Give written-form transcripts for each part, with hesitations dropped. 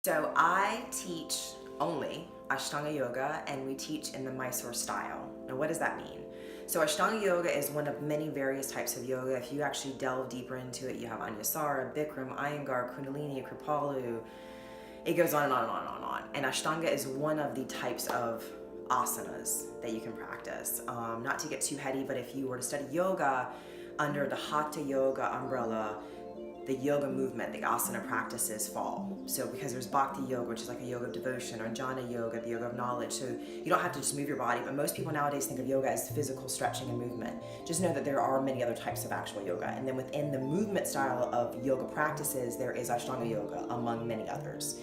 So I teach only Ashtanga Yoga, and we teach in the Mysore style. Now what does that mean? So Ashtanga Yoga is one of many various types of yoga. If you actually delve deeper into it, you have Anusara, Bikram, Iyengar, Kundalini, Kripalu. It goes on and on and on and on and on. And Ashtanga is one of the types of asanas that you can practice. Not to get too heady, but if you were to study yoga under the Hatha Yoga umbrella, the yoga movement, the asana practices fall. So because there's Bhakti Yoga, which is like a yoga of devotion, or Jnana Yoga, the yoga of knowledge. So you don't have to just move your body, but most people nowadays think of yoga as physical stretching and movement. Just know that there are many other types of actual yoga. And then within the movement style of yoga practices, there is Ashtanga Yoga, among many others.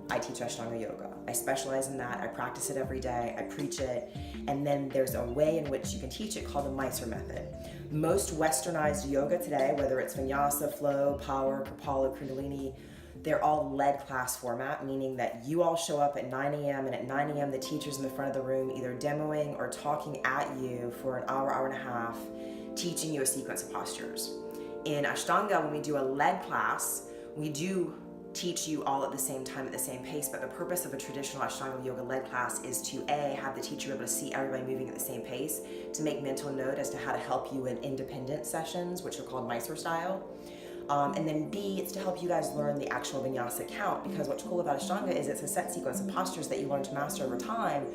I teach Ashtanga Yoga. I specialize in that. I practice it every day. I preach it. And then there's a way in which you can teach it called the Mysore method. Most westernized yoga today, whether it's Vinyasa, Flow, Power, Kripalu, Kundalini, they're all lead class format, meaning that you all show up at 9 a.m. and at 9 a.m. the teacher's in the front of the room either demoing or talking at you for an hour, hour and a half, teaching you a sequence of postures. In Ashtanga, when we do a lead class, we do teach you all at the same time, at the same pace, but the purpose of a traditional Ashtanga Yoga led class is to have the teacher be able to see everybody moving at the same pace, to make mental note as to how to help you in independent sessions, which are called Mysore style. And then B, it's to help you guys learn the actual vinyasa count, because what's cool about Ashtanga is it's a set sequence of postures that you learn to master over time,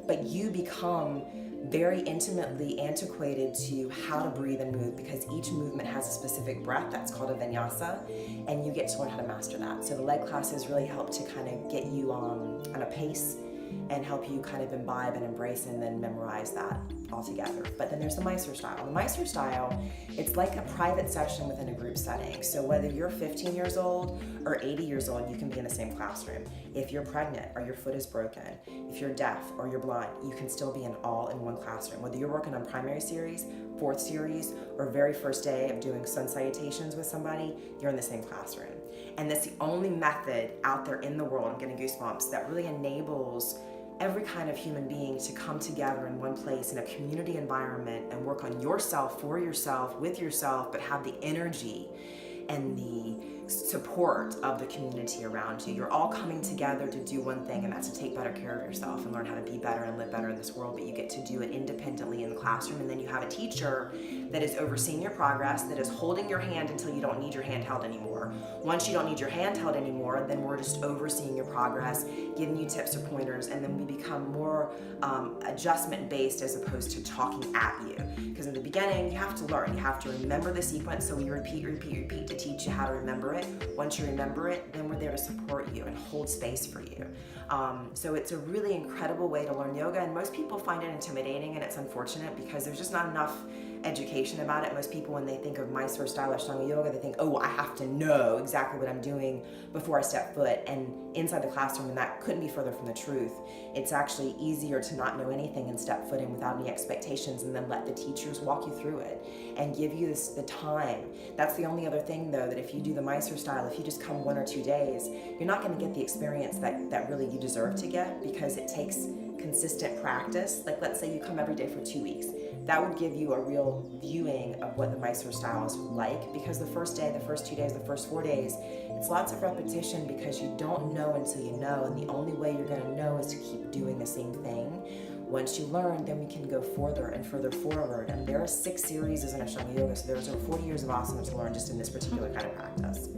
but you become very intimately antiquated to how to breathe and move, because each movement has a specific breath that's called a vinyasa, and you get to learn how to master that. So the lead classes really help to kind of get you on a pace and help you kind of imbibe and embrace and then memorize that all together. But then there's the Mysore style. The Mysore style, it's like a private session within a group setting. So whether you're 15 years old or 80 years old, you can be in the same classroom. If you're pregnant or your foot is broken, if you're deaf or you're blind, you can still be all in one classroom. Whether you're working on primary series, fourth series, or very first day of doing sun salutations with somebody, you're in the same classroom. And that's the only method out there in the world, I'm getting goosebumps, that really enables every kind of human being to come together in one place in a community environment and work on yourself, for yourself, with yourself, but have the energy and the support of the community around you. You're all coming together to do one thing, and that's to take better care of yourself and learn how to be better and live better in this world, but you get to do it independently in the classroom. And then you have a teacher that is overseeing your progress, that is holding your hand until you don't need your hand held anymore. Once you don't need your hand held anymore, then we're just overseeing your progress, giving you tips or pointers, and then we become more adjustment based as opposed to talking at you. Because in the beginning, you have to learn, you have to remember the sequence, so we repeat to teach you how to remember it. Once you remember it, then we're there to support you and hold space for you. So it's a really incredible way to learn yoga, and most people find it intimidating, and it's unfortunate because there's just not enough education about it. Most people, when they think of Mysore style Ashtanga Yoga, they think, oh, I have to know exactly what I'm doing before I step foot. And inside the classroom, and that couldn't be further from the truth, it's actually easier to not know anything and step foot in without any expectations, and then let the teachers walk you through it and give you the time. That's the only other thing, though, that if you do the Mysore style, if you just come 1 or 2 days, you're not going to get the experience that really you deserve to get, because it takes consistent practice. Like, let's say you come every day for 2 weeks. That would give you a real viewing of what the Mysore style is like, because the first day, the first 2 days, the first 4 days, it's lots of repetition, because you don't know until you know, and the only way you're going to know is to keep doing the same thing. Once you learn, then we can go further and further forward. And there are 6 series in Ashtanga Yoga, so there's over 40 years of asana to learn just in this particular kind of practice.